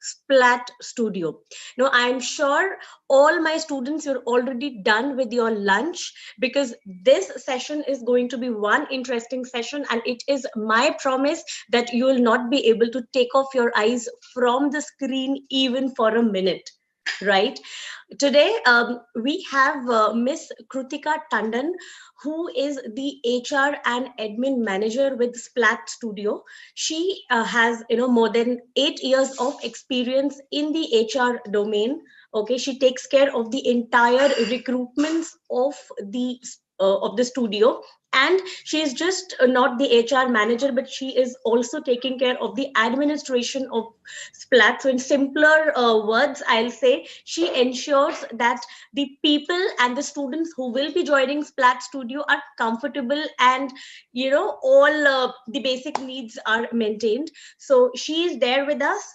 SPLAT Studio. Now, I'm sure all my students, you're already done with your lunch, because this session is going to be one interesting session, and it is my promise that you will not be able to take off your eyes from the screen even for a minute, right? Today, we have Ms. Krutika Tandon, who is the HR and admin manager with Splat Studio. She has, more than 8 years of experience in the HR domain. Okay, she takes care of the entire recruitments of the studio, and she is just not the HR manager, but she is also taking care of the administration of Splat. So in simpler words, I'll say she ensures that the people and the students who will be joining Splat Studio are comfortable, and all the basic needs are maintained. So she is there with us.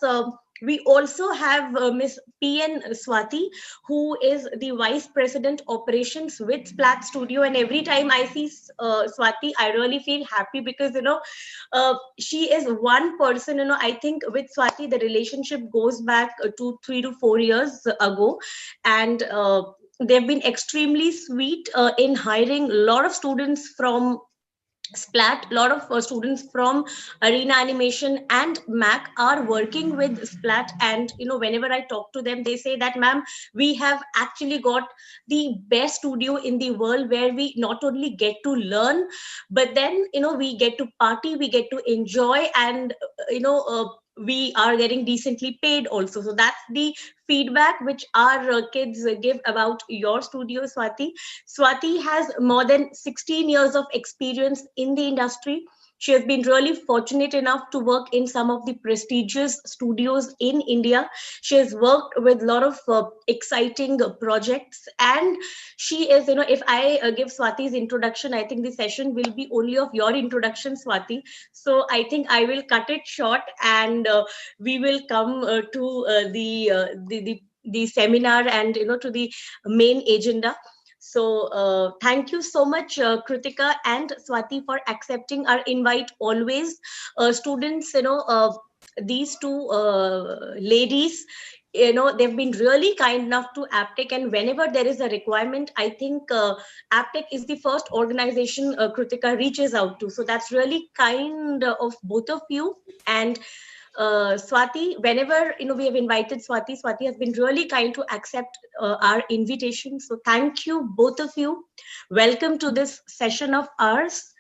We also have Ms P N Swathi, who is the Vice President Operations with Splat Studio. And every time I see Swathi, I really feel happy, because she is one person. I think with Swathi the relationship goes back to 3 to 4 years ago, and they've been extremely sweet in hiring a lot of students from Splat. A lot of students from Arena Animation and Mac are working with Splat, and whenever I talk to them, they say that, ma'am, we have actually got the best studio in the world, where we not only get to learn, but then we get to party, we get to enjoy, and we are getting decently paid also. So that's the feedback which our kids give about your studio, Swathi. Swathi has more than 16 years of experience in the industry. She has been really fortunate enough to work in some of the prestigious studios in India. She has worked with a lot of exciting projects, and she is, if I give Swati's introduction, I think the session will be only of your introduction, Swathi. So I think I will cut it short, and we will come to the seminar, and to the main agenda. So thank you so much, Krutika and Swathi, for accepting our invite always. Students, these two ladies, they've been really kind enough to Aptech, and whenever there is a requirement, I think Aptech is the first organization Krutika reaches out to. So that's really kind of both of you. And Swathi, whenever we have invited Swathi, Swathi has been really kind to accept our invitation. So thank you, both of you. Welcome to this session of ours.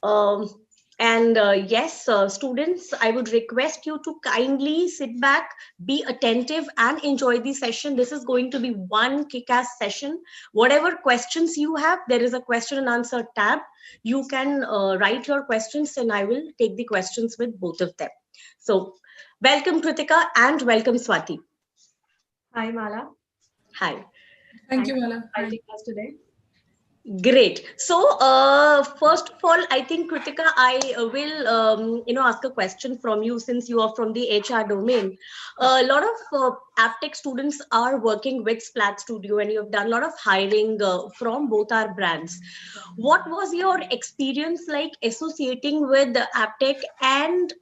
And yes, students, I would request you to kindly sit back, be attentive, and enjoy the session. This is going to be one kick-ass session. Whatever questions you have, there is a question and answer tab. You can write your questions, and I will take the questions with both of them. So welcome, Krutika, and welcome, Swathi. Hi, Mala. Hi. Thank you, Mala, for inviting us today. Great. So first of all, I think, Krutika, I will ask a question from you, since you are from the HR domain. A lot of Aptech students are working with Splat Studio, and you have done a lot of hiring from both our brands. What was your experience like associating with Aptech, and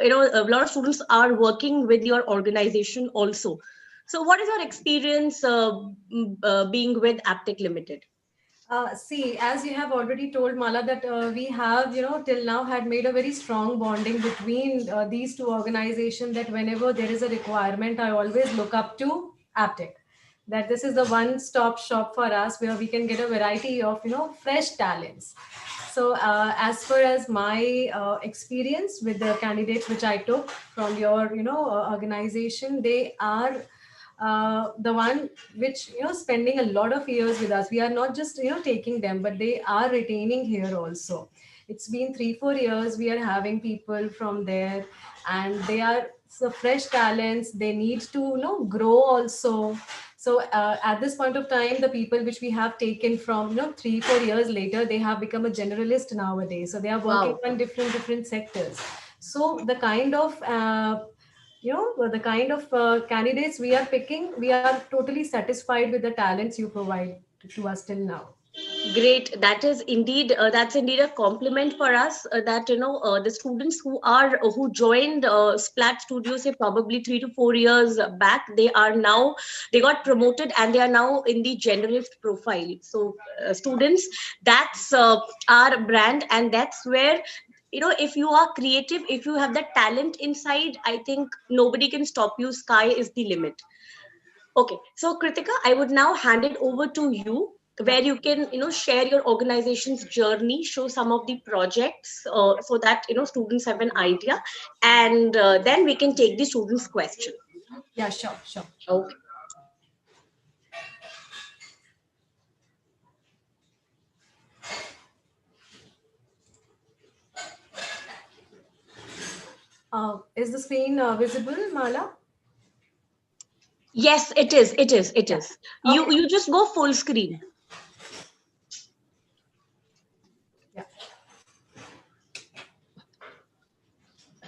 a lot of students are working with your organization also? So what is your experience being with Aptech Limited? See, as you have already told, Mala, that we have, till now had made a very strong bonding between these two organizations, that whenever there is a requirement, I always look up to Aptech. That this is the one-stop shop for us, where we can get a variety of, fresh talents. So as far as my experience with the candidates which I took from your, organization, they are the one which spending a lot of years with us. We are not just taking them, but they are retaining here also. It's been 3-4 years we are having people from there, and they are so fresh talents. They need to grow also. So at this point of time, the people which we have taken from 3-4 years later, they have become a generalist nowadays. So they are working on different sectors. So the kind of candidates we are picking, we are totally satisfied with the talents you provide to us till now. Great. That's indeed a compliment for us. That the students who joined Splat Studio, say probably 3 to 4 years back, they got promoted and they are now in the generalist profile. So students, that's our brand, and that's where, if you are creative, if you have the talent inside, I think nobody can stop you. Sky is the limit. Okay, so Kritika, I would now hand it over to you, Yeah. where you can, share your organization's journey, show some of the projects, so that students have an idea, and then we can take the students' question. Yeah, sure, sure. Okay. Is the screen visible, Mala? Yes, it is. It is. It Yeah. is. Okay. You just go full screen. Yeah.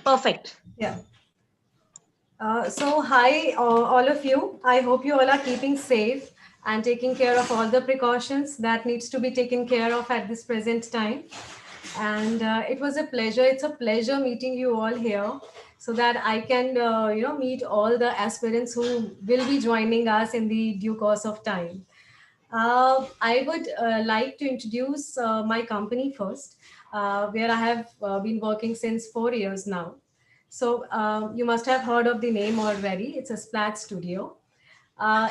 Perfect. Yeah. So hi, all of you. I hope you all are keeping safe and taking care of all the precautions that needs to be taken care of at this present time. And it was a pleasure. It's a pleasure meeting you all here, so that I can, meet all the aspirants who will be joining us in the due course of time. I would like to introduce my company first, where I have been working since 4 years now. So you must have heard of the name already. It's a Splat Studio.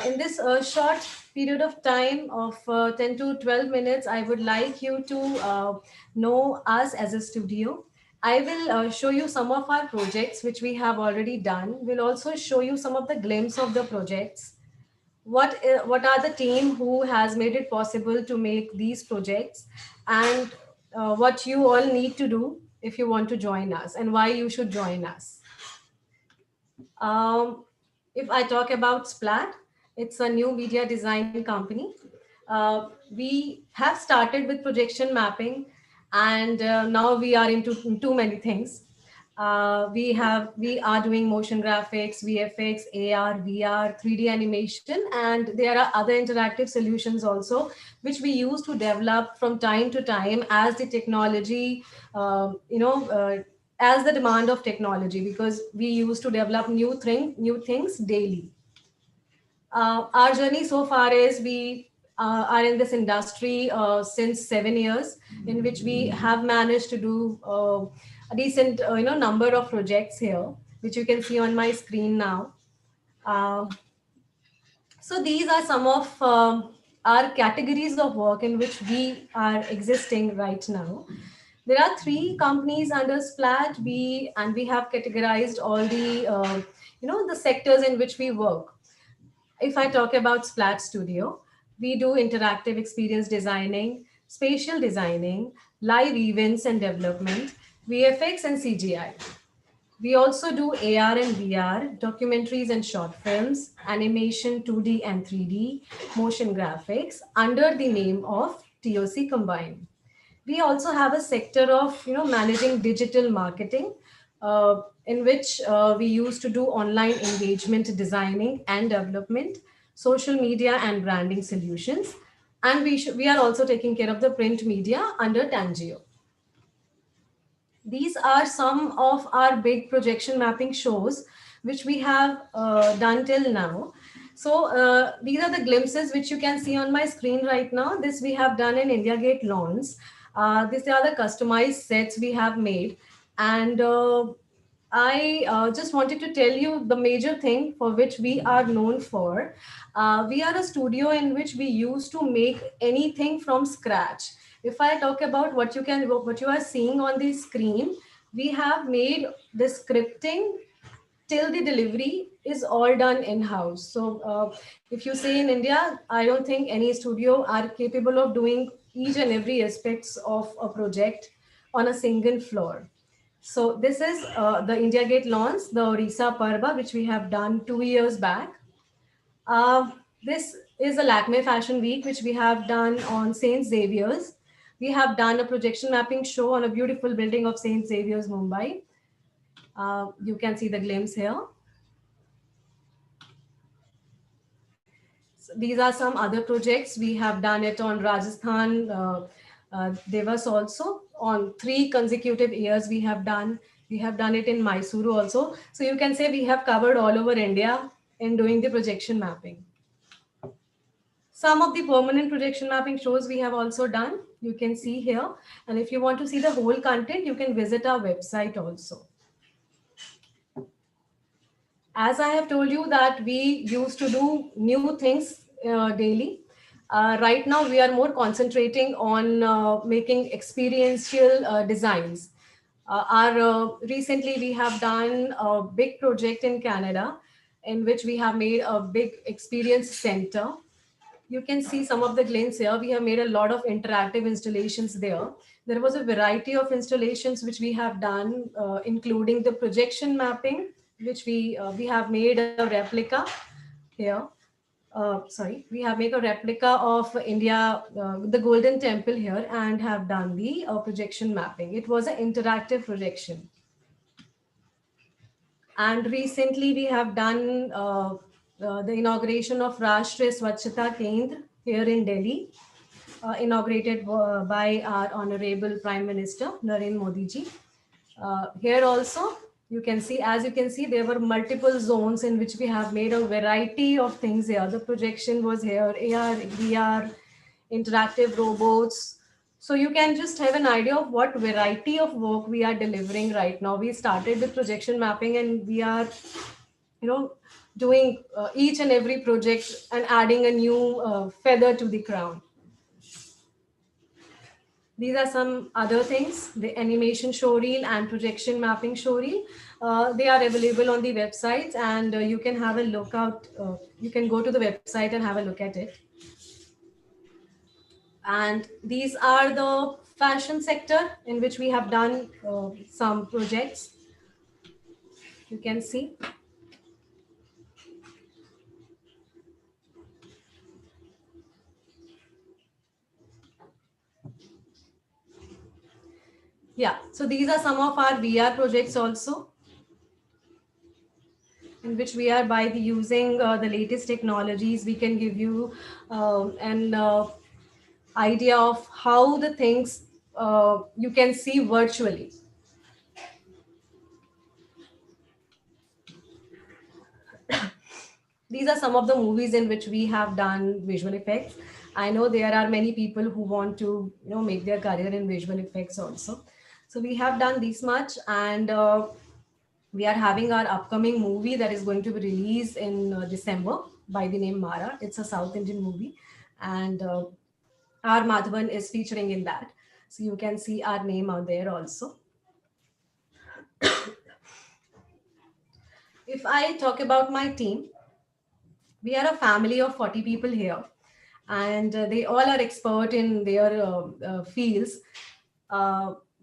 In this short period of time of 10 to 12 minutes, I would like you to know us as a studio. I will show you some of our projects which we have already done. We'll also show you some of the glimpse of the projects. What are the team who has made it possible to make these projects, and what you all need to do if you want to join us, and why you should join us. If I talk about Splat, it's a new media design company. We have started with projection mapping, and now we are into too many things. We are doing motion graphics, VFX, AR, VR, 3D animation, and there are other interactive solutions also, which we use to develop from time to time as the technology, as the demand of technology, because we used to develop new things daily. Our journey so far is we are in this industry since 7 years, in which we have managed to do a decent number of projects here, which you can see on my screen now. Uh, so these are some of our categories of work in which we are existing right now. There are three companies under Splat. We have categorized all the the sectors in which we work. If I talk about Splat Studio, we do interactive experience designing, spatial designing, live events and development, VFX and CGI. We also do AR and VR, documentaries and short films, animation 2D and 3D, motion graphics under the name of TOC Combined. We also have a sector of managing digital marketing, in which we used to do online engagement designing and development, social media and branding solutions, and we are also taking care of the print media under Tangio. These are some of our big projection mapping shows which we have done till now. So these are the glimpses which you can see on my screen right now. This we have done in India Gate lawns. These are the customized sets we have made. And I just wanted to tell you the major thing for which we are known for. We are a studio in which we used to make anything from scratch. If I talk about what you are seeing on the screen, we have made the scripting till the delivery is all done in house. So if you say in India, I don't think any studio are capable of doing each and every aspects of a project on a single floor. So this is the India Gate launch, the Orissa Parva, which we have done 2 years back. This is a Lakme Fashion Week, which we have done on St. Xavier's. We have done a projection mapping show on a beautiful building of St. Xavier's, Mumbai. You can see the glimpse here. These are some other projects. We have done it on Rajasthan, Devas also. On 3 consecutive years we have done it in Mysuru also. So you can say we have covered all over India in doing the projection mapping. Some of the permanent projection mapping shows we have also done. You can see here. And if you want to see the whole content, you can visit our website also. As I have told you that we used to do new things daily. Right now, we are more concentrating on making experiential designs. Recently, we have done a big project in Canada in which we have made a big experience center. You can see some of the glints here. We have made a lot of interactive installations there. There was a variety of installations which we have done, including the projection mapping, which we have made a replica here. We have made a replica of India, the Golden Temple here, and have done the projection mapping. It was an interactive projection. And recently we have done the inauguration of Rashtriya Swachhata Kendra here in Delhi, inaugurated by our Honorable Prime Minister Narendra Modi ji. Here also, you can see, as you can see, there were multiple zones in which we have made a variety of things here. The projection was here, AR, VR, interactive robots. So you can just have an idea of what variety of work we are delivering right now. We started with projection mapping and we are, doing each and every project and adding a new feather to the crown. These are some other things, the animation showreel and projection mapping showreel. They are available on the websites and you can have a look out. You can go to the website and have a look at it. And these are the fashion sector in which we have done some projects. You can see. Yeah, so these are some of our VR projects also, in which we are by the using the latest technologies, we can give you an idea of how the things you can see virtually. These are some of the movies in which we have done visual effects. I know there are many people who want to make their career in visual effects also. So we have done this much, and we are having our upcoming movie that is going to be released in December by the name Mara. It's a South Indian movie, and our Madhavan is featuring in that. So you can see our name out there also. If I talk about my team, we are a family of 40 people here, and they all are expert in their fields.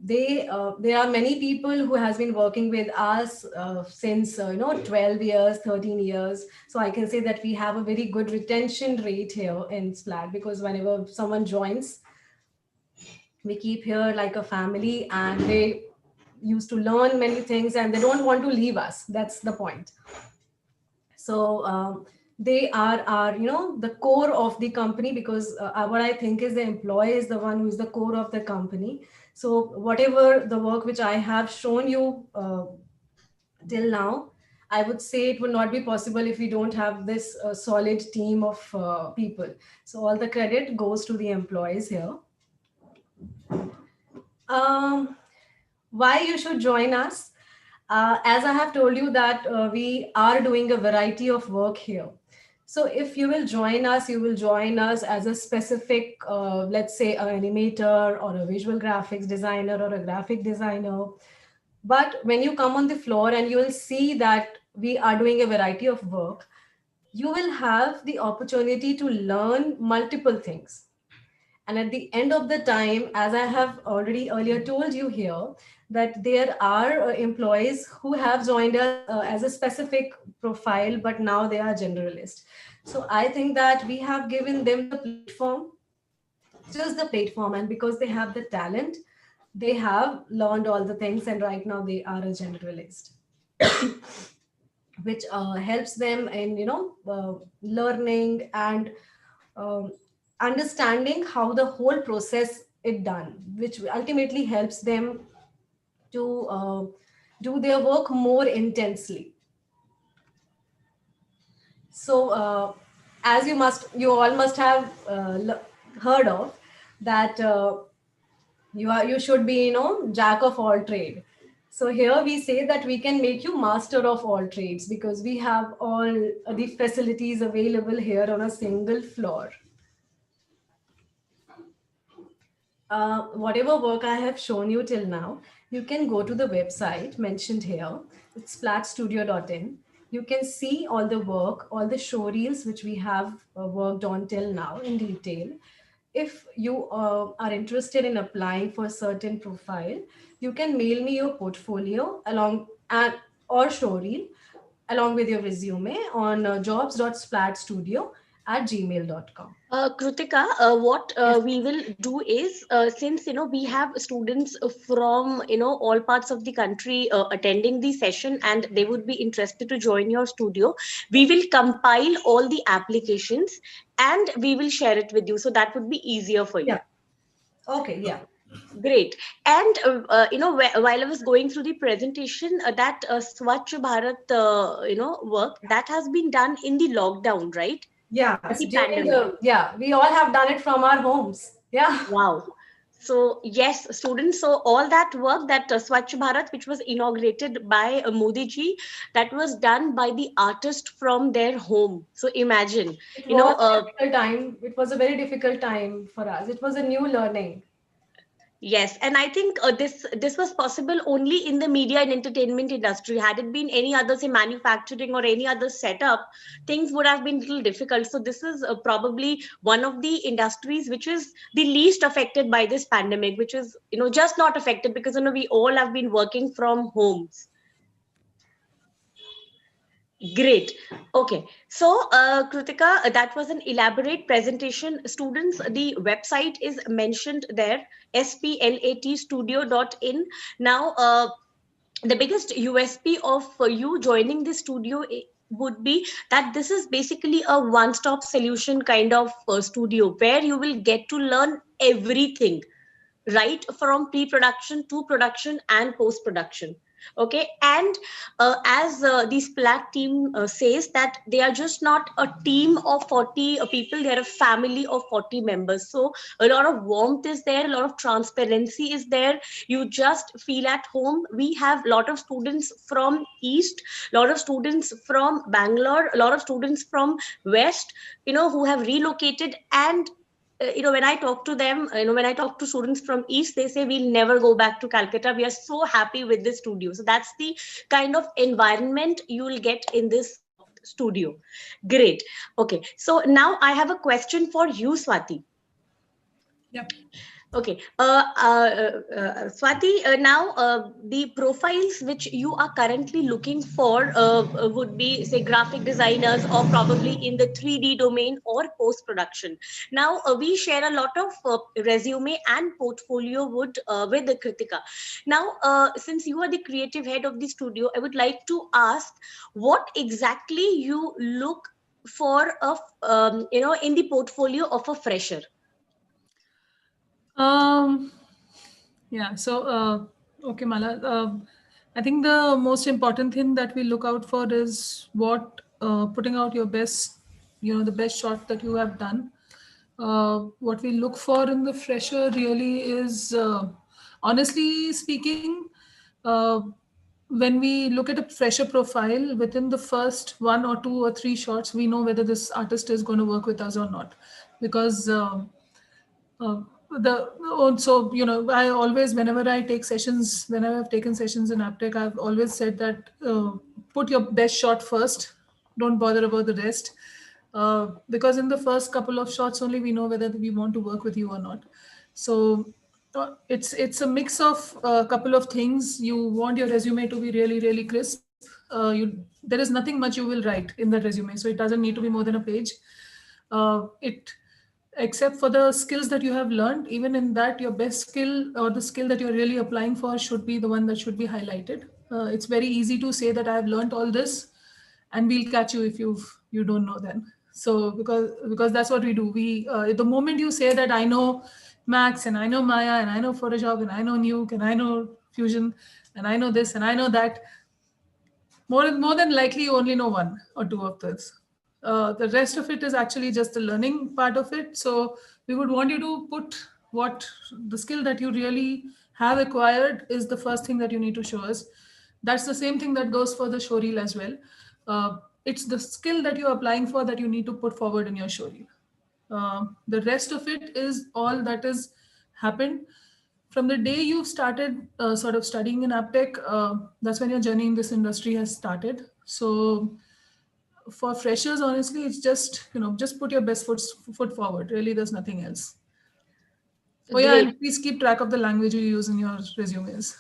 There are many people who has been working with us since 12 years, 13 years. So I can say that we have a very good retention rate here in SPLAT, because whenever someone joins, we keep here like a family, and they used to learn many things and they don't want to leave us. That's the point. So they are our, the core of the company, because what I think is the employee is the one who is the core of the company. So whatever the work which I have shown you till now, I would say it would not be possible if we don't have this solid team of people. So all the credit goes to the employees here. Why you should join us? As I have told you that we are doing a variety of work here. So if you will join us, you will join us as a specific, let's say, an animator or a visual graphics designer or a graphic designer. But when you come on the floor and you will see that we are doing a variety of work, you will have the opportunity to learn multiple things. And at the end of the time, as I have already earlier told you here, that there are employees who have joined us as a specific profile, but now they are generalist. So I think that we have given them the platform, just the platform, and because they have the talent, they have learned all the things, and right now they are a generalist. which helps them in learning and um, understanding how the whole process is done, which ultimately helps them to do their work more intensely. So, as you all must have heard of that you should be jack of all trade. So here we say that we can make you master of all trades because we have all the facilities available here on a single floor. Whatever work I have shown you till now, you can go to the website mentioned here. It's splatstudio.in. You can see all the work, all the show reels which we have worked on till now in detail. If you are interested in applying for a certain profile, you can mail me your portfolio along and or show reel along with your resume on jobs.splatstudio@gmail.com. Krutika, what Yes. we will do is, since we have students from all parts of the country attending the session, and they would be interested to join your studio, we will compile all the applications and we will share it with you. So that would be easier for you. Yeah. Okay. Yeah. Great. And while I was going through the presentation, that Swachh Bharat work that has been done in the lockdown, right? Yes, The during pandemic. we all have done it from our homes. Yeah. Wow. So yes, students. So all that work, that Swachh Bharat, which was inaugurated by Modi ji, that was done by the artist from their home. So imagine, It you know, was a difficult time. It was a very difficult time for us. It was a new learning. yes, and I think this was possible only in the media and entertainment industry. Had it been any other, say, manufacturing or any other setup, things would have been a little difficult. So this is probably one of the industries which is the least affected by this pandemic, which is just not affected because we all have been working from homes. Great. Okay. So, Krutika, that was an elaborate presentation. Students, the website is mentioned there, splatstudio.in. Now, the biggest USP of you joining the studio would be that this is basically a one-stop solution kind of studio where you will get to learn everything, right from pre-production to production and post-production. Okay, and as the Splat team says that they are just not a team of 40 people, they're a family of 40 members. So a lot of warmth is there, a lot of transparency is there. You just feel at home. We have a lot of students from east, a lot of students from Bangalore, a lot of students from west, who have relocated. And when I talk to them, when I talk to students from east, they say we'll never go back to Calcutta. We are so happy with this studio. So that's the kind of environment you will get in this studio. Great. Okay, so now I have a question for you, Swati. Yep. Okay, Swati, now the profiles which you are currently looking for would be, say, graphic designers or probably in the 3D domain or post-production. Now, we share a lot of resume and portfolio with the Kritika. Now, since you are the creative head of the studio, I would like to ask what exactly you look for in the portfolio of a fresher. Um, yeah. So, okay, Mala. I think the most important thing that we look out for is what putting out your best, the best shot that you have done. What we look for in the fresher really is, honestly speaking, uh, when we look at a fresher profile, within the first 1 or 2 or 3 shots, we know whether this artist is going to work with us or not, because. Uh, the also I always, whenever I take sessions, whenever I've taken sessions in Aptech, I've always said that put your best shot first, don't bother about the rest, because in the first couple of shots only we know whether we want to work with you or not. So it's a mix of a couple of things. You want your resume to be really really crisp. There is nothing much you will write in that resume, so it doesn't need to be more than a page. It Except for the skills that you have learned, even in that, your best skill or the skill that you're really applying for should be the one that should be highlighted. It's very easy to say that I have learned all this and we'll catch you if you don't know then. So because that's what we do. We the moment you say that I know Max and I know Maya and I know Photoshop and I know Nuke and I know Fusion and I know this and I know that, more than likely you only know one or two of those. The rest of it is actually just the learning part of it. So we would want you to put what the skill that you really have acquired is the first thing that you need to show us. That's the same thing that goes for the show reel as well. It's the skill that you're applying for that you need to put forward in your show reel. The rest of it is all that is happened from the day you've started sort of studying in Aptech. That's when your journey in this industry has started. So for freshers, honestly, it's just just put your best foot forward. Really, there's nothing else. Oh yeah, Great. and please keep track of the language you use in your resumes.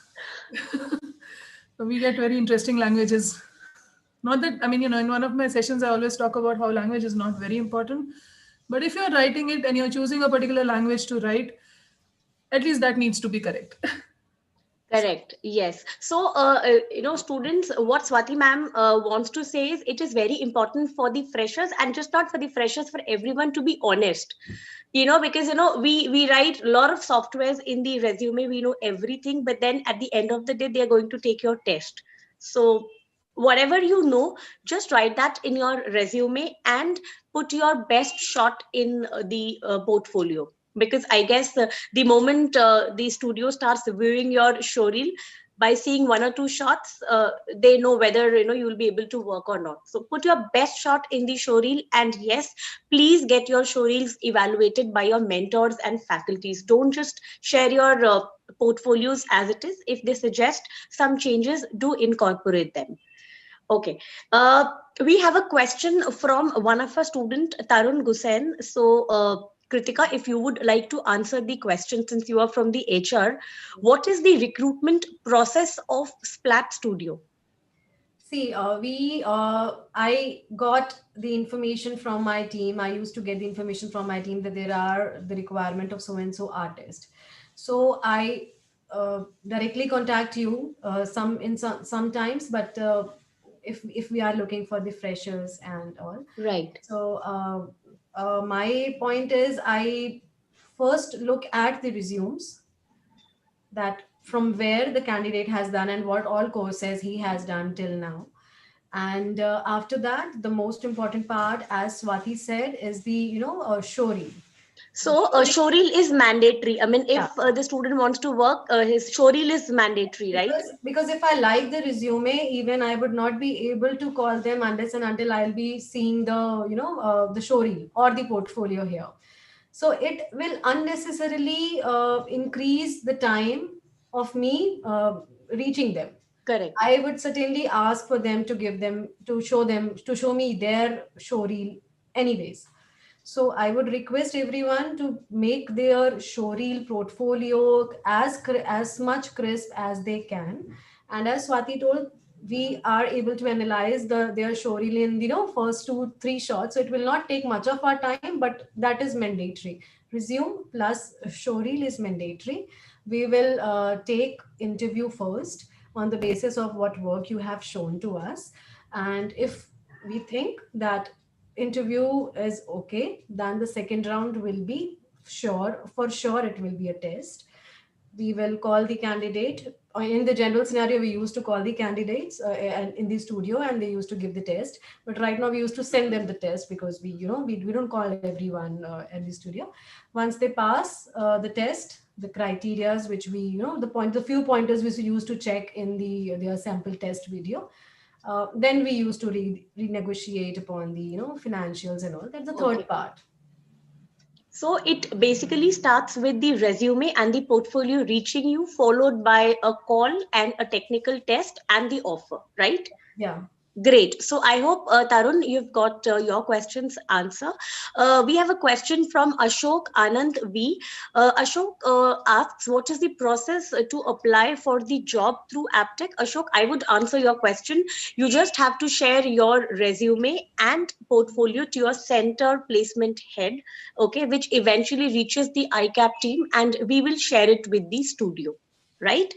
We get very interesting languages. Not that, I mean, in one of my sessions, I always talk about how language is not very important. But if you're writing it and you're choosing a particular language to write, at least that needs to be correct. Correct. Yes. So, students, what Swati ma'am wants to say is it is very important for the freshers, and just not for the freshers, for everyone to be honest. Because we write a lot of softwares in the resume. We know everything, but then at the end of the day, they are going to take your test. So whatever you know, just write that in your resume and put your best shot in the portfolio. Because I guess the moment the studio starts viewing your showreel, by seeing one or two shots, they know whether you will be able to work or not. So put your best shot in the showreel, and yes, please get your showreels evaluated by your mentors and faculties. Don't just share your portfolios as it is. If they suggest some changes, do incorporate them. Okay. We have a question from one of our student, Tarun Gusen. So, Kritika, if you would like to answer the question, since you are from the HR, what is the recruitment process of Splat Studio? See, I got the information from my team. I used to get the information from my team that there are the requirement of so and so artist. So I directly contact you sometimes, but if we are looking for the freshers and all. Right. So my point is, I first look at the resumes, that from where the candidate has done and what all courses he has done till now. And after that, the most important part, as Swati said, is the showreel. So, showreel is mandatory. I mean, Yeah. if the student wants to work, his showreel is mandatory, right? Because if I like the resume, even I would not be able to call them unless and until I'll be seeing the showreel or the portfolio here. So it will unnecessarily increase the time of me reaching them. Correct. I would certainly ask for them to show me their showreel anyways. So I would request everyone to make their showreel portfolio as much crisp as they can. And as Swati told, we are able to analyze their showreel in first 2-3 shots. So it will not take much of our time, but that is mandatory. Resume plus showreel is mandatory. We will take interview first on the basis of what work you have shown to us. And if we think that interview is okay, then the second round will be for sure it will be a test. We will call the candidate. In the general scenario, we used to call the candidates in the studio, and they used to give the test. But right now we used to send them the test, because we don't call everyone in the studio. Once they pass the test, the criterias which we the few pointers which we used to check in their sample test video, then we used to renegotiate upon the financials and all. That's the third Okay. part. So it basically starts with the resume and the portfolio reaching you, followed by a call and a technical test and the offer, right? Yeah. Great. So I hope, Tarun, you've got your questions answered. We have a question from Ashok Anand V. Ashok asks, what is the process to apply for the job through Aptech? Ashok, I would answer your question. You just have to share your resume and portfolio to your center placement head, okay, which eventually reaches the ICAP team, and we will share it with the studio, right?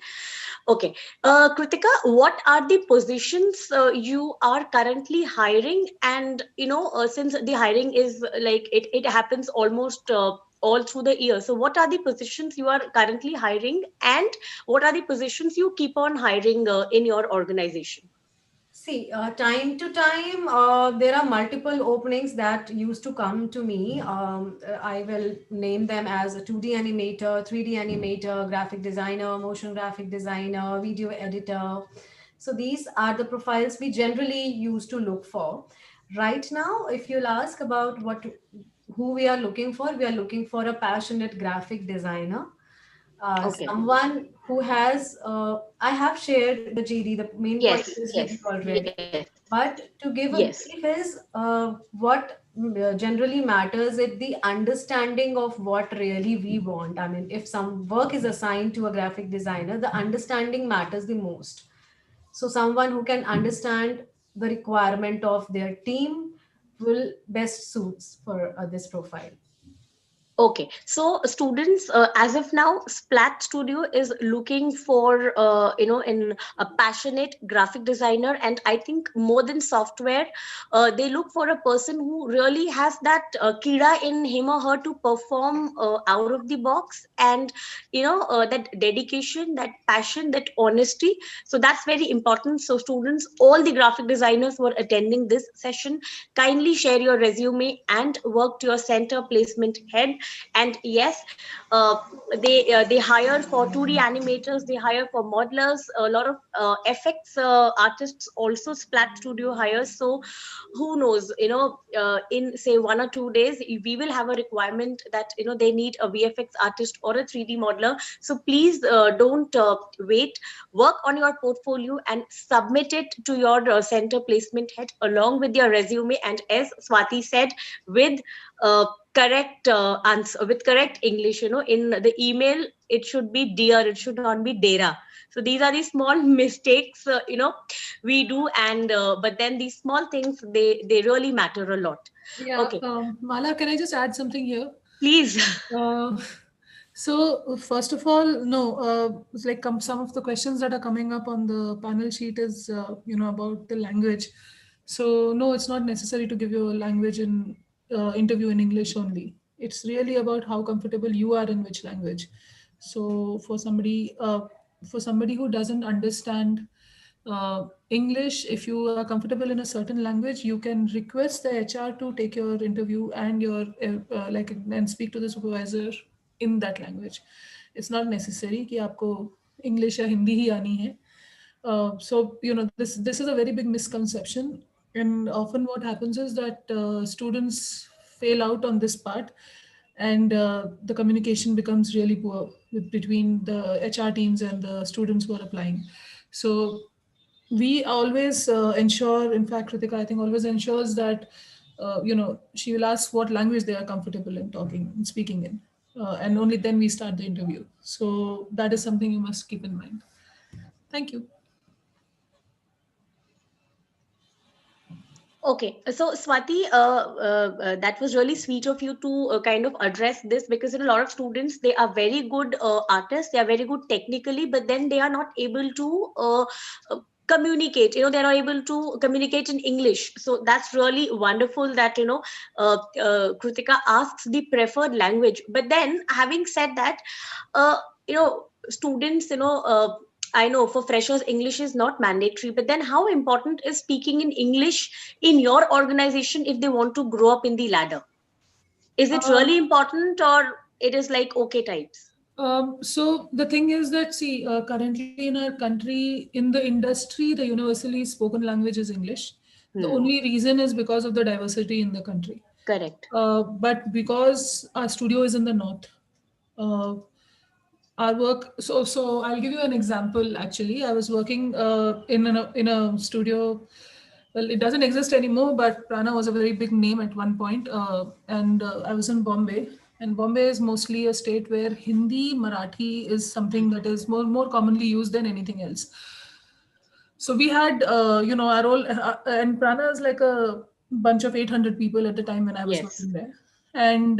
Okay. Kritika, what are the positions you are currently hiring? And, since the hiring is like it happens almost all through the year. So what are the positions you are currently hiring, and what are the positions you keep on hiring in your organization? See, time to time, there are multiple openings that used to come to me. I will name them as a 2D animator, 3D animator, graphic designer, motion graphic designer, video editor. So these are the profiles we generally used to look for. Right now, if you'll ask about who we are looking for, we are looking for a passionate graphic designer, Okay. someone who has I have shared the GD, the main Yes. pointers with you Yes. already. Yes. But to give a Yes. brief is what generally matters is the understanding of what really we want. I mean, if some work is assigned to a graphic designer, the understanding matters the most. So someone who can understand the requirement of their team will best suits for this profile. Okay, so students, as of now, Splat Studio is looking for, in a passionate graphic designer, and I think more than software, they look for a person who really has that kida in him or her to perform out of the box, and that dedication, that passion, that honesty. So that's very important. So students, all the graphic designers who are attending this session, kindly share your resume and work to your center placement head. And yes, uh, they hire for 2D animators, they hire for modelers, a lot of effects artists also Splat Studio hires. So who knows, in say 1 or 2 days we will have a requirement that they need a VFX artist or a 3D modeler. So please don't wait, work on your portfolio and submit it to your center placement head along with your resume, and as Swathi said, with uh, correct answer, with correct English. In the email it should be dear, it should not be dera. So these are the small mistakes we do, and but then these small things, they really matter a lot. Yeah, Okay, Mala, can I just add something here? please. Uh, so first of all, no, it's like some of the questions that are coming up on the panel sheet is about the language. So no, it's not necessary to give you a language in interview in English only. It's really about how comfortable you are in which language. So for somebody who doesn't understand English, if you are comfortable in a certain language, you can request the HR to take your interview and your and speak to the supervisor in that language. It's not necessary कि आपको English या हिंदी ही आनी है. So this is a very big misconception, and often what happens is that students fail out on this part, and the communication becomes really poor between the HR teams and the students who are applying. So we always ensure, in fact, Kritika, I think, always ensures that she will ask what language they are comfortable in talking and speaking in, and only then we start the interview. So that is something you must keep in mind. Thank you. Okay, so Swati, that was really sweet of you to kind of address this, because a lot of students, they are very good artists, they are very good technically, but then they are not able to communicate. They're not able to communicate in English. So that's really wonderful that Krutika asks the preferred language. But then, having said that, students, I know for freshers, English is not mandatory, but then how important is speaking in English in your organization if they want to grow up in the ladder? Is it Uh, really important, or it is like okay types? so the thing is that, see, currently in our country, in the industry, the universally spoken language is English. The Hmm. only reason is because of the diversity in the country. Correct. But because our studio is in the north, uh, our work. So I'll give you an example. Actually, I was working in a studio. Well, it doesn't exist anymore, but Prana was a very big name at one point, and I was in Bombay. And Bombay is mostly a state where Hindi, Marathi is something that is more commonly used than anything else. So we had, our role, and Prana is like a bunch of 800 people at the time when I was Yes. working there. And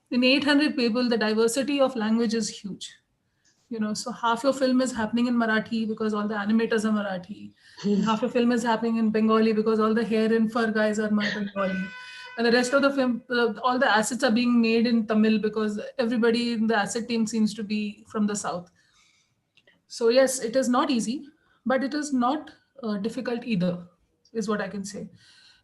in 800 people, the diversity of language is huge. So half your film is happening in Marathi because all the animators are Marathi, and half your film is happening in Bengali because all the hair and fur guys are Bengali, and the rest of the film, all the assets are being made in Tamil because everybody in the asset team seems to be from the south. So yes, it is not easy, but it is not difficult either, is what I can say.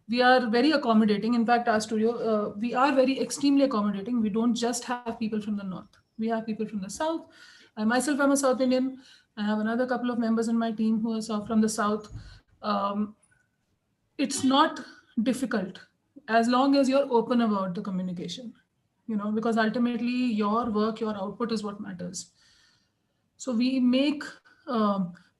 We are very accommodating. In fact, our studio, we are very extremely accommodating. We don't just have people from the north. We have people from the south. I myself am a South Indian. I have another couple of members in my team who are from the south. Um, it's not difficult as long as you're open about the communication, because ultimately your work, your output is what matters. So we make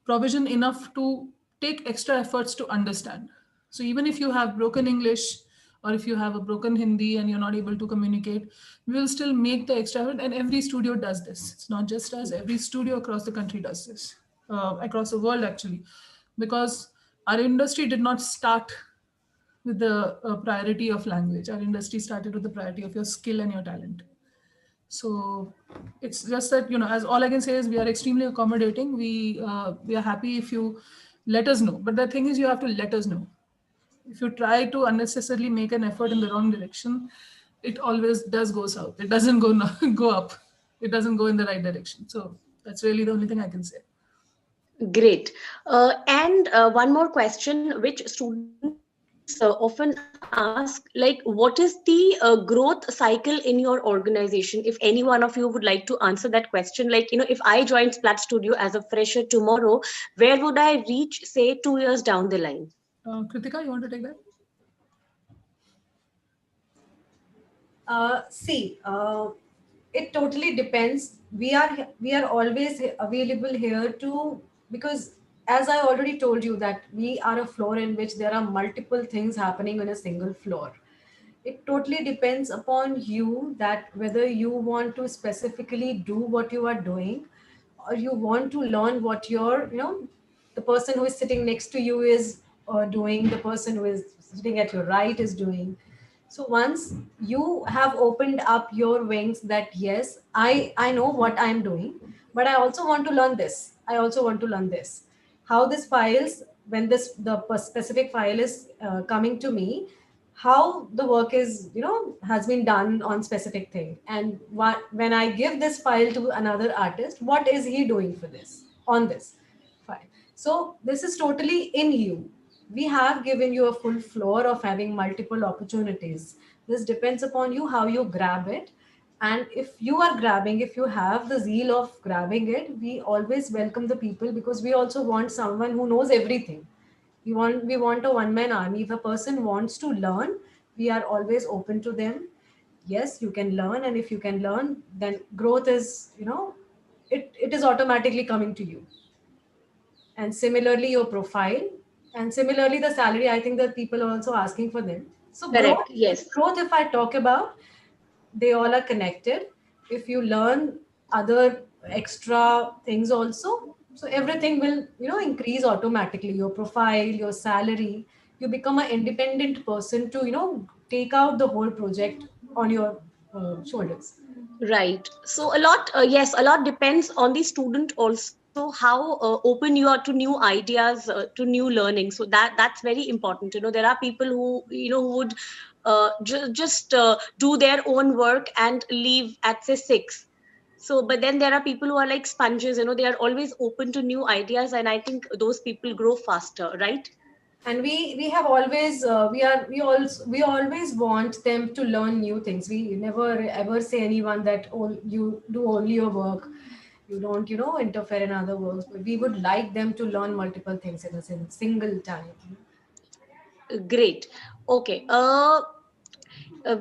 provision enough to take extra efforts to understand. So even if you have broken English or if you have a broken Hindi and you're not able to communicate, we will still make the extra effort. And every studio does this. It's not just us, every studio across the country does this, across the world actually. Because our industry did not start with the priority of language. Our industry started with the priority of your skill and your talent. So it's just that, as all I can say is we are extremely accommodating. We are happy if you let us know. But the thing is, you have to let us know. If you try to unnecessarily make an effort in the wrong direction, it always does go south. It doesn't go go up. It doesn't go in the right direction. So that's really the only thing I can say. Great. And one more question, which students often ask, like, what is the growth cycle in your organization? If any one of you would like to answer that question, like, if I joined Splat Studio as a fresher tomorrow, where would I reach, say, 2 years down the line? Kritika, you want to take that? See, it totally depends. We are always available here to, because as I already told you that we are a floor in which there are multiple things happening on a single floor. It totally depends upon you that whether you want to specifically do what you are doing, or you want to learn what the person who is sitting next to you is doing, the person who is sitting at your right is doing. So once you have opened up your wings that yes, I know what I'm doing, but I also want to learn this, I also want to learn this, how this files, when the specific file is coming to me, how the work is has been done on specific thing, and when I give this file to another artist, what is he doing for this on this file. So this is totally in you. We have given you a full floor of having multiple opportunities. This depends upon you how you grab it. And if you are grabbing, if you have the zeal of grabbing it, we always welcome the people, because we also want someone who knows everything. We want a one man army. If a person wants to learn, we are always open to them. Yes, you can learn, and if you can learn, then growth is, it is automatically coming to you. And similarly your profile, and similarly the salary, I think that people are also asking for them. So Correct. Yes. growth, if I talk about, they all are connected. If you learn other extra things also, so everything will increase automatically, your profile, your salary. You become an independent person to take out the whole project on your shoulders. Right. So a lot, yes, a lot depends on the student also, how open you are to new ideas, to new learning. So that's very important. There are people who would just do their own work and leave at say 6. So, but then there are people who are like sponges. They are always open to new ideas, and I think those people grow faster, right? And we have always we always want them to learn new things. We never ever say anyone that, oh, you do only your work, you don't interfere in other works, but we would like them to learn multiple things in a single time. Great. Okay.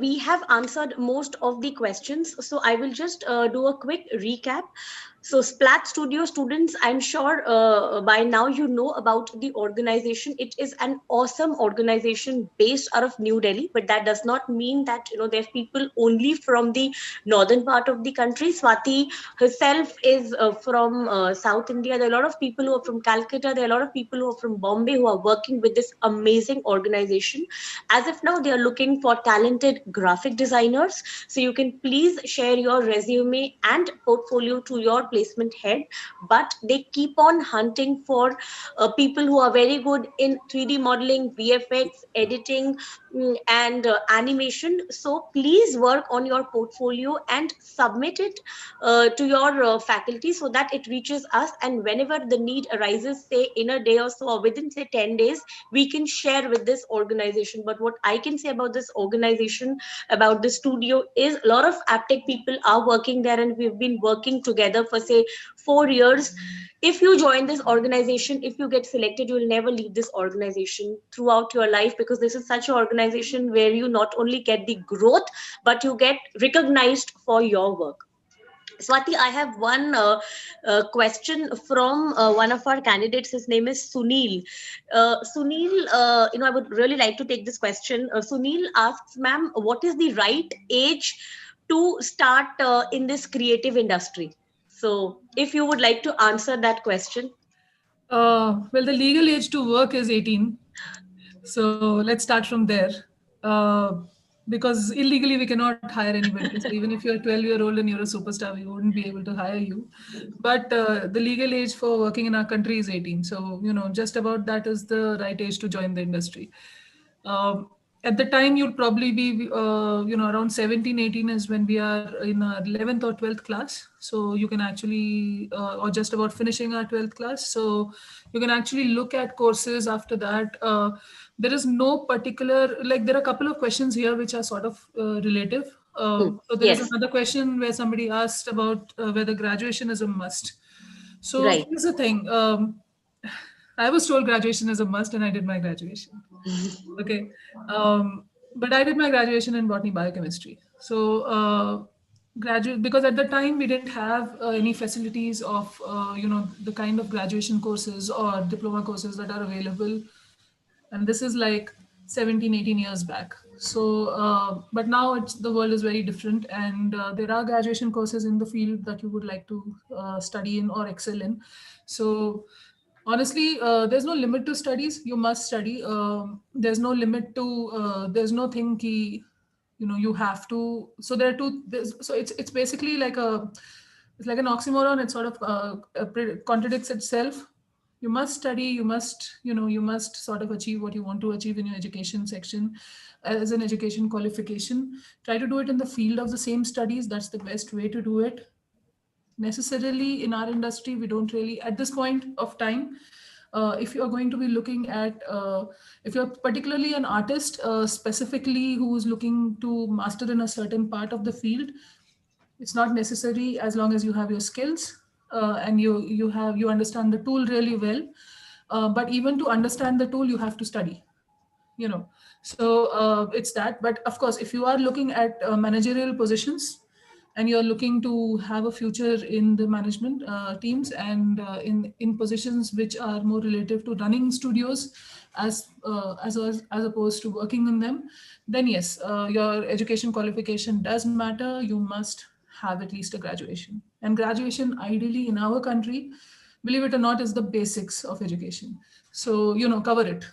We have answered most of the questions. So I will just do a quick recap. So Splat Studio students, I'm sure by now you know about the organization. It is an awesome organization based out of New Delhi, but that does not mean that there's people only from the northern part of the country. Swathi herself is from South India. There are a lot of people who are from Calcutta. There are a lot of people who are from Bombay who are working with this amazing organization. As of now, they are looking for talented graphic designers. So you can please share your resume and portfolio to your placement head, but they keep on hunting for people who are very good in 3D modeling, VFX, editing, and animation. So please work on your portfolio and submit it to your faculty so that it reaches us, and whenever the need arises, say in a day or so, or within say 10 days, we can share with this organization. But what I can say about this organization, about the studio, is a lot of Aptech people are working there, and we've been working together for say 4 years. If you join this organization, if you get selected, you'll never leave this organization throughout your life, because this is such an organization where you not only get the growth, but you get recognized for your work. Swati, I have one question from one of our candidates. His name is Sunil. Sunil, I would really like to take this question. Sunil asks, ma'am, what is the right age to start in this creative industry? So, if you would like to answer that question. Well, the legal age to work is 18. So let's start from there. Uh, because illegally we cannot hire anybody. So even if you're 12-year-old and you're a superstar, we wouldn't be able to hire you. But the legal age for working in our country is 18. So, just about that is the right age to join the industry. At the time, you'd probably be, around 17, 18 is when we are in our 11th or 12th class. So you can actually, or just about finishing our 12th class. So you can actually look at courses after that. There is no particular, like there are a couple of questions here which are sort of relative. So there is Yes, another question where somebody asked about whether graduation is a must. So right. here's the thing. I was told graduation is a must and I did my graduation. Okay. But I did my graduation in botany biochemistry. So, graduate, because at the time we didn't have any facilities of, the kind of graduation courses or diploma courses that are available. And this is like 17, 18 years back. So, but now the world is very different, and there are graduation courses in the field that you would like to study in or excel in. So, honestly, there's no limit to studies. You must study. There's no limit to. There's no thing ki, you have to. So there are two. So it's basically like it's like an oxymoron. It sort of contradicts itself. You must study. You must sort of achieve what you want to achieve in your education section as an education qualification. Try to do it in the field of the same studies. That's the best way to do it. Necessarily in our industry, we don't really at this point of time, if you're going to be looking at if you're particularly an artist, specifically who's looking to master in a certain part of the field, it's not necessary as long as you have your skills, and you understand the tool really well. But even to understand the tool, you have to study, you know so it's that. But of course, if you are looking at managerial positions and you're looking to have a future in the management teams, and in positions which are more relative to running studios as opposed to working in them, then yes, your education qualification does matter. You must have at least a graduation, and graduation ideally in our country, believe it or not, is the basics of education. So cover it.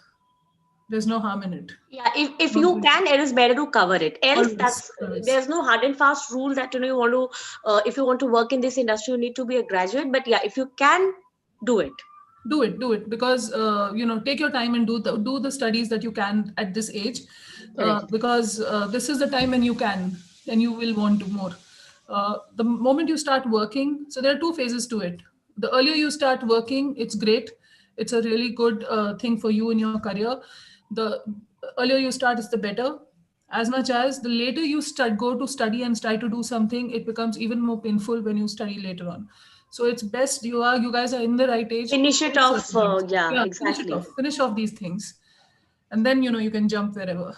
There's no harm in it. Yeah, if you Always, can, it is better to cover it. Else, always, that's always. there's no hard and fast rule that you want to. If you want to work in this industry, you need to be a graduate. But yeah, if you can, do it. Do it, because take your time and do the studies that you can at this age, Correct. because this is the time when you can and you will want to more. The moment you start working, so there are two phases to it. The earlier you start working, it's great. It's a really good thing for you in your career. The earlier you start is the better. As much as the later you go to study and try to do something, it becomes even more painful when you study later on. So it's best you guys are in the right age. Finish it Finish off. certain things. Yeah, Yeah, finish it exactly. off. Finish off these things, and then you can jump wherever.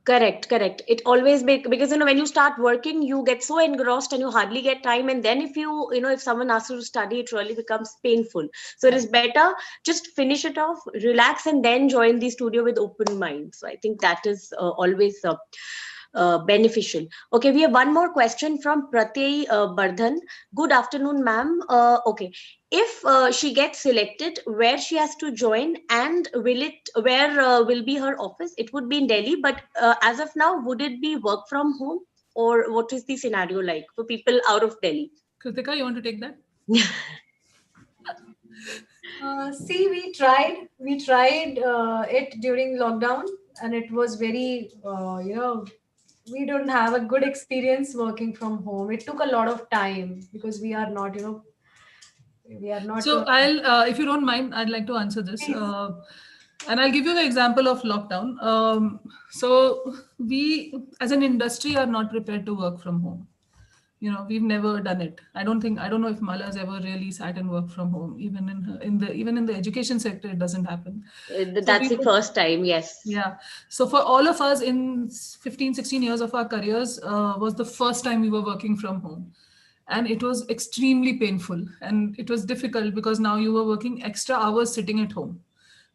Correct, correct. It always because when you start working, you get so engrossed and you hardly get time. And then if someone asks you to study, it really becomes painful. So it Yeah. is better just finish it off, relax, and then join the studio with open mind. So I think that is always beneficial. Okay, we have one more question from Pratyay Bardhan. Good afternoon, ma'am. Okay, if she gets selected, where she has to join, and where will be her office? It would be in Delhi, but as of now, would it be work from home, or what is the scenario like for people out of Delhi? Kritika, you want to take that? See, we tried it during lockdown, and it was very, we don't have a good experience working from home. It took a lot of time because we are not, we are not. So if you don't mind, I'd like to answer this. Please. And I'll give you the example of lockdown. So we, as an industry, are not prepared to work from home. We've never done it. I don't know if Mala has ever really sat and worked from home. Even in the education sector, it doesn't happen. So That's the first time, yes. yeah. So for all of us in 15, 16 years of our careers, was the first time we were working from home. And it was extremely painful, and it was difficult because now you were working extra hours sitting at home.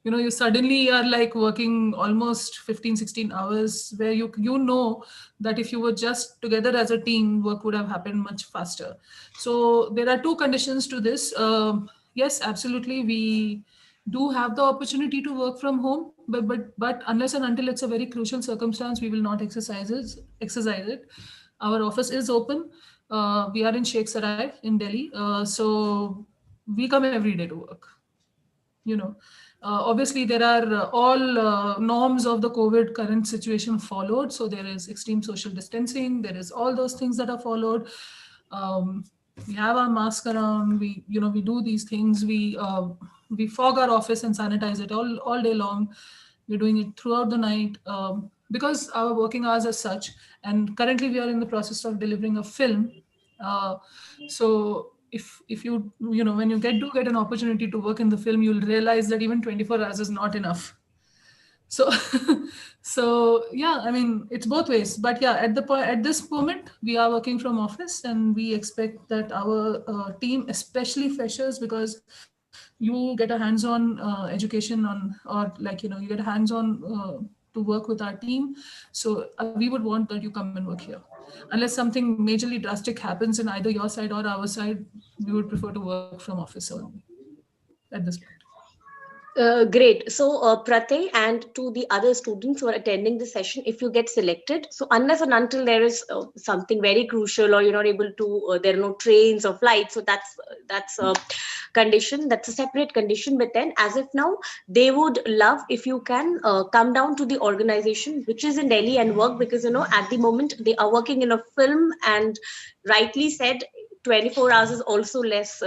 You suddenly are like working almost 15, 16 hours, where you know that if you were just together as a team, work would have happened much faster. So there are two conditions to this. Yes, absolutely, we do have the opportunity to work from home, but unless and until it's a very crucial circumstance, we will not exercise it. Our office is open. We are in Sheikh Sarai in Delhi, so we come every day to work. you know Obviously there are all norms of the COVID current situation followed. So there is extreme social distancing, there is all those things that are followed. We have our mask around, we do these things, we fog our office and sanitize it all day long. We're doing it throughout the night, because our working hours are such. And currently we are in the process of delivering a film. So if you when you get an opportunity to work in the film, you'll realize that even 24 hours is not enough. So so yeah, I mean, it's both ways. But yeah, at this moment we are working from office, and we expect that our team, especially freshers, because you get a hands-on education on, or like you get a hands-on to work with our team. So we would want that you come and work here. Unless something majorly drastic happens in either your side or our side, we would prefer to work from office only at this point. Great. So, Pratay, and to the other students who are attending the session, if you get selected, so unless and until there is something very crucial, or you're not able to, there are no trains or flights, so that's a condition. That's a separate condition. But then, as of now, they would love if you can come down to the organization which is in Delhi and work, because at the moment they are working in a film, and rightly said, 24 hours is also less.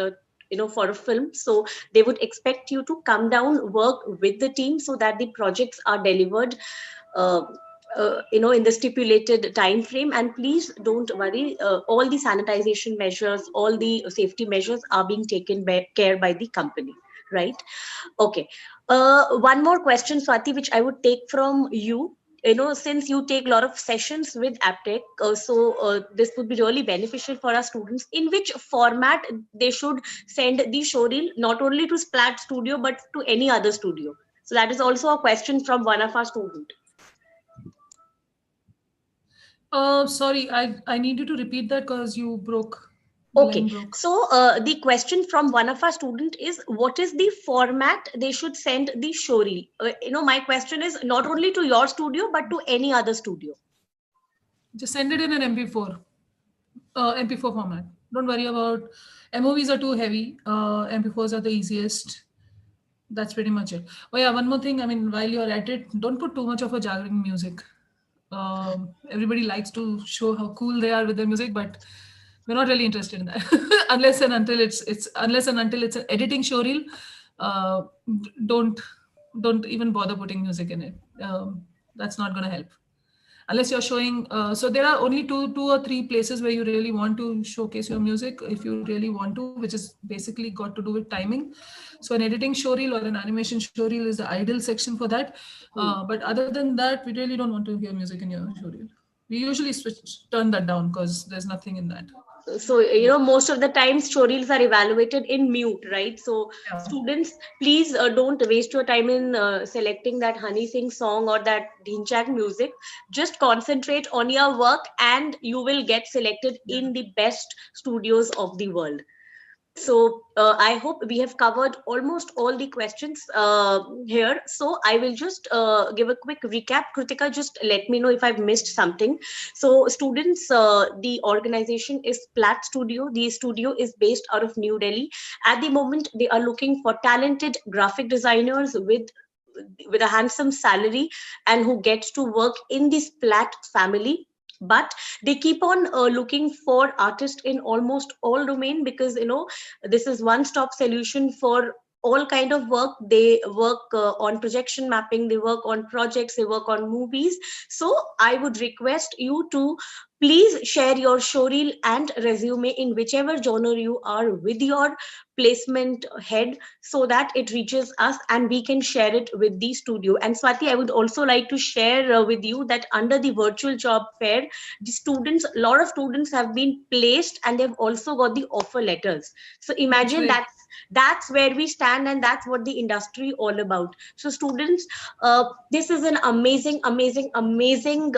For a film, so they would expect you to come down, work with the team, so that the projects are delivered uh, in the stipulated time frame. And please don't worry, all the sanitization measures, all the safety measures are being taken care by the company, right? Okay. One more question, Swathi, which I would take from you. Since you take a lot of sessions with Aptech, so this would be really beneficial for our students. In which format they should send the showreel, not only to Splat Studio, but to any other studio? So that is also a question from one of our students. Sorry, I need you to repeat that because you broke. Okay, so the question from one of our student is, what is the format they should send the showreel? My question is not only to your studio, but to any other studio. Just send it in an MP4, MP4 format. Don't worry about MOVs are too heavy. MP4s are the easiest. That's pretty much it. Oh yeah, one more thing. I mean, while you're at it, don't put too much of a jarring music. Everybody likes to show how cool they are with their music, but we're not really interested in that. unless and until it's an editing showreel. Don't even bother putting music in it. That's not going to help. Unless you're showing, so there are only two or three places where you really want to showcase your music, if you really want to, which is basically got to do with timing. So an editing showreel or an animation showreel is the ideal section for that. But other than that, we really don't want to hear music in your showreel. We usually turn that down because there's nothing in that. So most of the times showreels are evaluated in mute, right? So Yeah. students, please don't waste your time in selecting that Honey Singh song or that Dhinchak music. Just concentrate on your work, and you will get selected in the best studios of the world. So I hope we have covered almost all the questions here. So I will just give a quick recap. Kritika, just let me know if I've missed something. So students, the organization is Splat Studio. The studio is based out of New Delhi. At the moment they are looking for talented graphic designers with a handsome salary and who gets to work in the Splat family. But they keep on looking for artists in almost all domain, because this is one stop solution for all kind of work. They work on projection mapping, they work on projects, they work on movies. So I would request you to please share your showreel and resume in whichever genre you are with your placement head, so that it reaches us and we can share it with the studio. And Swati, I would also like to share with you that under the virtual job fair, the students, a lot of students have been placed and they've also got the offer letters. So That's imagine great. that's where we stand, and that's what the industry all about. So students, this is an amazing, amazing, amazing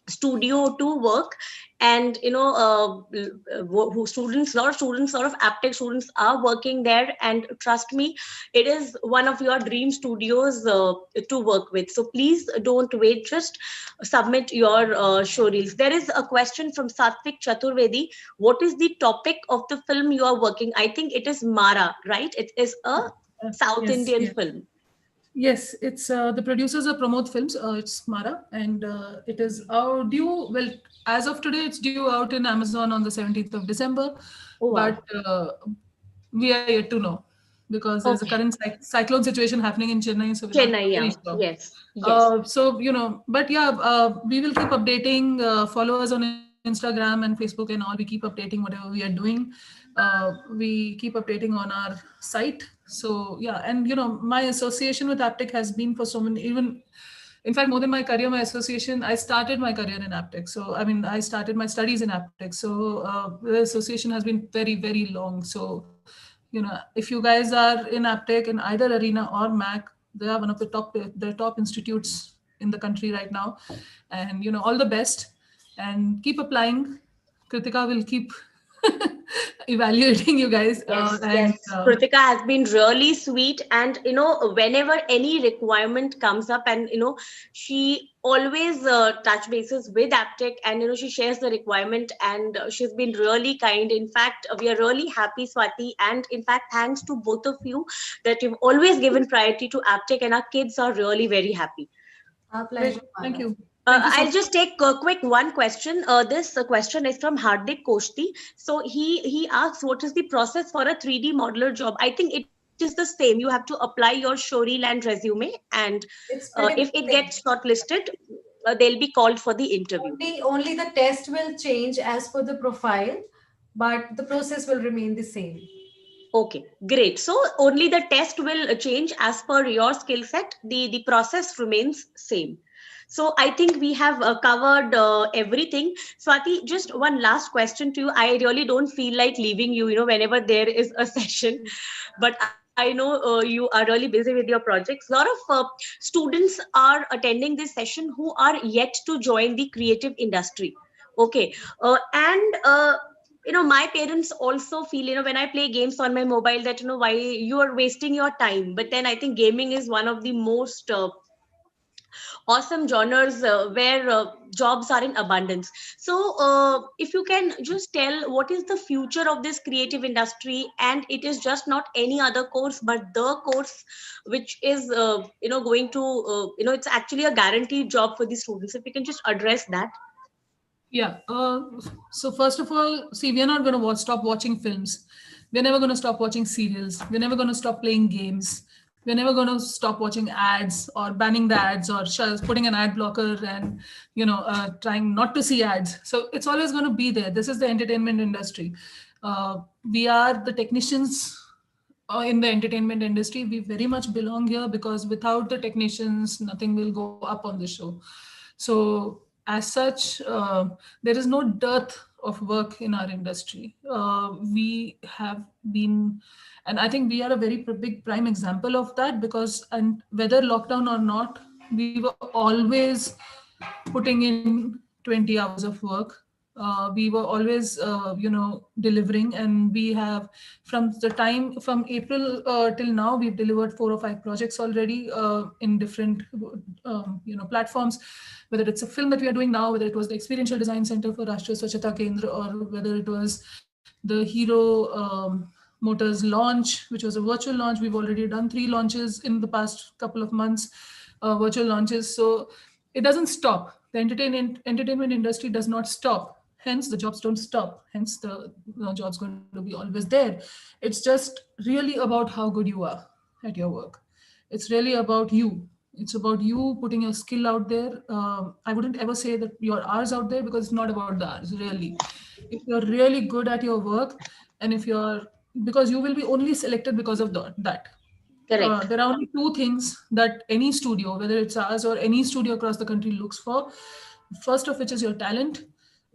studio to work. And who students, a lot of students, a lot of Aptech students are working there, and trust me, it is one of your dream studios to work with. So please don't wait, just submit your showreels. There is a question from Satvik Chaturvedi. What is the topic of the film you are working? I think it is Mara, right? It is a South Yes, Indian yes. film. Yes, it's the producers of Pramod Films. It's Mara, and it is out due. Well, as of today, it's due out in Amazon on the 17th of December. Oh But wow. we are yet to know, because there's a Okay. current cyclone situation happening in Chennai, so we're not Chennai, very yeah. sure. Yes, yes. So but yeah, we will keep updating. Follow us on Instagram and Facebook and all. We keep updating whatever we are doing. We keep updating on our site. So yeah, and my association with Aptech has been for so many, even in fact more than my career, my association. I started my career in Aptech, so I mean I started my studies in Aptech. So the association has been very, very long. So if you guys are in Aptech in either Arena or Mac, they are one of the top institutes in the country right now. And all the best, and keep applying. Kritika will keep evaluating you guys. Yes, And yes. Kritika has been really sweet, and whenever any requirement comes up, and she always touch bases with Aptech, and she shares the requirement, and she's been really kind. In fact, we are really happy, Swati, and in fact, thanks to both of you that you've always given priority to Aptech, and our kids are really very happy. Our great. pleasure, Thank Mala. you. Thank you so I'll much. just take a quick one question. This question is from Hardik Koshti. So he asks, what is the process for a 3D modeler job? I think it is the same. You have to apply your showreel and resume, and It's if pretty much it gets same. shortlisted, they'll be called for the interview. Only the test will change as per the profile, but the process will remain the same. Okay, great. So only the test will change as per your skill set. The process remains same. So I think we have covered everything. Swati, just one last question to you. I really don't feel like leaving you, whenever there is a session, but I know you are really busy with your projects. A lot of students are attending this session who are yet to join the creative industry. Okay, and my parents also feel, when I play games on my mobile, that why you are wasting your time. But then I think gaming is one of the most awesome genres where jobs are in abundance. So if you can just tell what is the future of this creative industry, and it is just not any other course but the course which is going to it's actually a guaranteed job for the students. If you can just address that. Yeah. So first of all, see, we are not going to stop watching films. We're never going to stop watching serials. We're never going to stop playing games. We're never going to stop watching ads or banning the ads or putting an ad blocker and trying not to see ads. So it's always going to be there. This is the entertainment industry. We are the technicians in the entertainment industry. We very much belong here, because without the technicians, nothing will go up on the show. So as such, there is no dearth of work in our industry. We have been, and I think we are a very big prime example of that, because, and whether lockdown or not, we were always putting in 20 hours of work. We were always, delivering, and we have from April till now, we've delivered 4 or 5 projects already in different, platforms. Whether it's a film that we are doing now, whether it was the Experiential Design Center for Rashtriya Swachhata Kendra, or whether it was the Hero Motors launch, which was a virtual launch. We've already done 3 launches in the past couple of months, virtual launches. So it doesn't stop. The entertainment industry does not stop. Hence, the jobs don't stop. Hence, the job's going to be always there. It's just really about how good you are at your work. It's really about you. It's about you putting your skill out there. I wouldn't ever say that your hours out there, because it's not about the hours, really. If you're really good at your work, and if you're, because you will be only selected because of that. Correct. There are only 2 things that any studio, whether it's ours or any studio across the country, looks for. First of which is your talent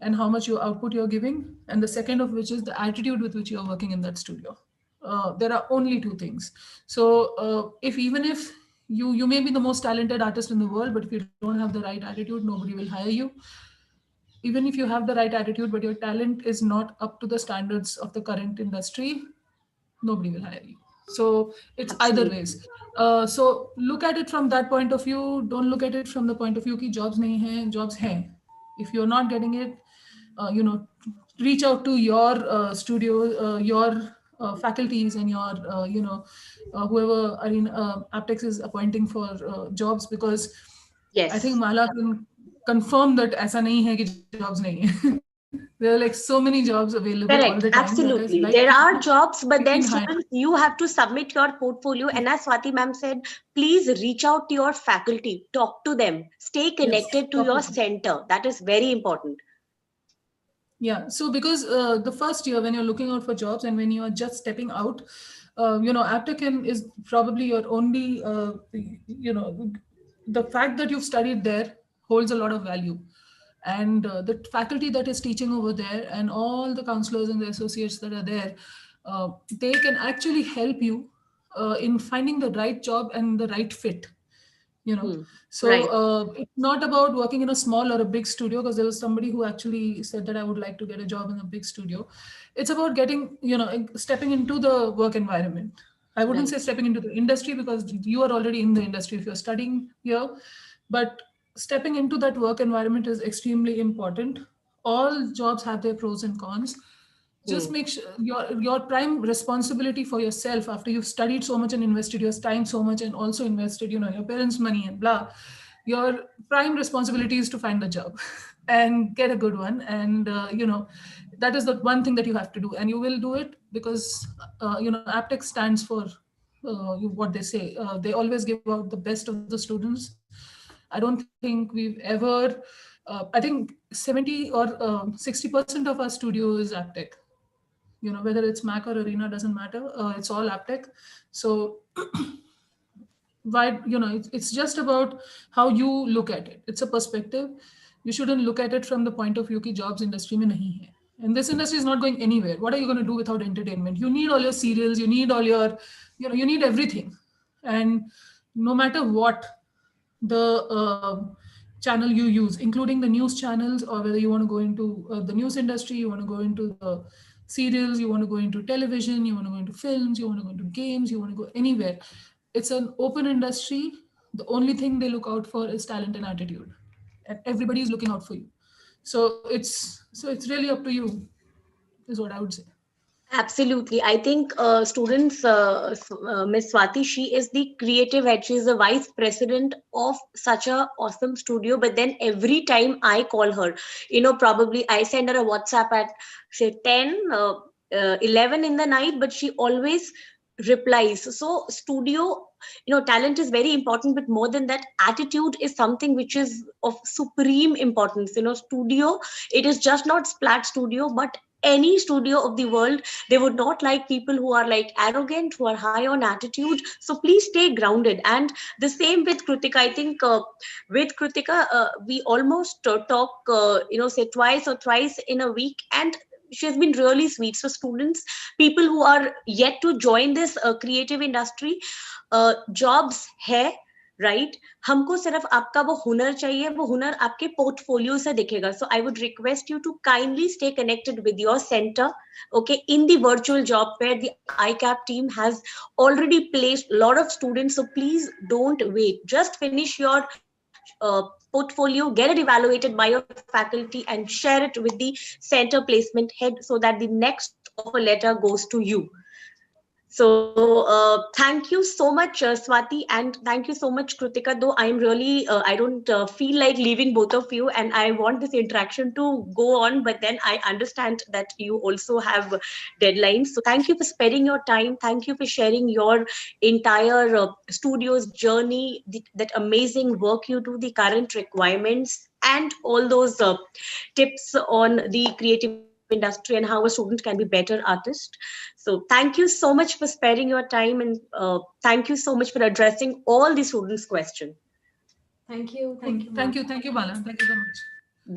and how much your output you're giving, and the second of which is the attitude with which you're working in that studio. There are only 2 things. So if even if you may be the most talented artist in the world, but if you don't have the right attitude, nobody will hire you. Even if you have the right attitude, but your talent is not up to the standards of the current industry, nobody will hire you. So it's either Absolutely. ways. So look at it from that point of view. Don't look at it from the point of view ki jobs nahi hai, jobs hai. If you're not getting it, reach out to your studio, your faculties, and your whoever Aptech is appointing for jobs, because I think Yes. Mala can confirm that aisa nahi hai ki jobs nahi hai. There are like so many jobs available all the Correct, time, that is like absolutely. There are jobs, but picking then high. students, you have to submit your portfolio. And as Swati ma'am said, please reach out to your faculty, talk to them, stay Yes, connected to talk your to them. center. That is very important. Yeah, so because the first year when you're looking out for jobs and when you are just stepping out, Aptech is probably your only, the fact that you've studied there holds a lot of value. And the faculty that is teaching over there, and all the counselors and the associates that are there, they can actually help you in finding the right job and the right fit. you know Hmm. so Right. it's not about working in a small or a big studio, because there was somebody who actually said that I would like to get a job in a big studio. It's about getting, stepping into the work environment. I wouldn't Right. say stepping into the industry, because you are already in the industry if you're studying here, but stepping into that work environment is extremely important. All jobs have their pros and cons. Just Hmm. make sure your prime responsibility for yourself, after you've studied so much and invested your time so much and also invested, your parents money and blah, your prime responsibility is to find a job and get a good one. And that is the one thing that you have to do, and you will do it, because Aptech stands for what they say. They always give out the best of the students. I don't think we've ever I think 70 or 60% of our studio is Aptech. Whether it's Mac or Arena, doesn't matter. It's all Aptech. So why, it's just about how you look at it. It's a perspective. You shouldn't look at it from the point of view ki jobs industry mein nahi hai, and this industry is not going anywhere. What are you going to do without entertainment? You need all your serials, you need all your, you need everything. And no matter what the channel you use, including the news channels, or whether you want to go into the news industry, you want to go into the serials, you want to go into television, you want to go into films, you want to go into games, you want to go anywhere. It's an open industry. The only thing they look out for is talent and attitude, and everybody is looking out for you. So it's really up to you, is what I would say. Absolutely. I think students, Ms. Swati, she is the creative head. She is the vice president of such a awesome studio. But then every time I call her, probably I send her a WhatsApp at say 10, 11 in the night, but she always replies. So studio, talent is very important, but more than that, attitude is something which is of supreme importance. Studio, it is just not Splat Studio, but any studio of the world, they would not like people who are like arrogant, who are high on attitude. So please stay grounded. And the same with Krutika. I think with Krutika, we almost talk, say twice or thrice in a week, and she has been really sweet. So students, people who are yet to join this creative industry, jobs hai, right हमको सिर्फ आपका वो हुनर चाहिए, वो हुनर आपके portfolio से दिखेगा. So I would request you to kindly stay connected with your centre, okay, in the virtual job fair. The ICAP team has already placed a lot of students, so please don't wait. Just finish your portfolio, get it evaluated by your faculty, and share it with the center placement head so that the next offer letter goes to you. So thank you so much, Swati, and thank you so much, Krutika. Though I am really, I don't feel like leaving both of you, and I want this interaction to go on, but then I understand that you also have deadlines. So thank you for sparing your time. Thank you for sharing your entire studio's journey, that amazing work you do, the current requirements, and all those tips on the creative industry and how a student can be better artist. So thank you so much for sparing your time, and thank you so much for addressing all the students' questions. Thank you, Thank Mala. you. Thank you, Bala. Thank you so much.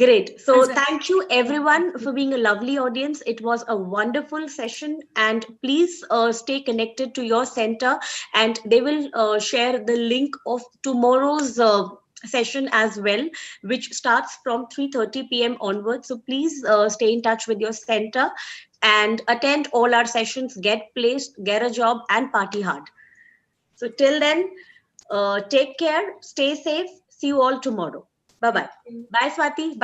Great. So Thanks. thank you everyone for being a lovely audience. It was a wonderful session, and please stay connected to your center, and they will share the link of tomorrow's session as well, which starts from 3:30 p.m. onwards. So please stay in touch with your center and attend all our sessions, get placed, get a job, and party hard. So till then, take care, stay safe. See you all tomorrow. Bye bye. Thank you. Bye, Swati. Bye,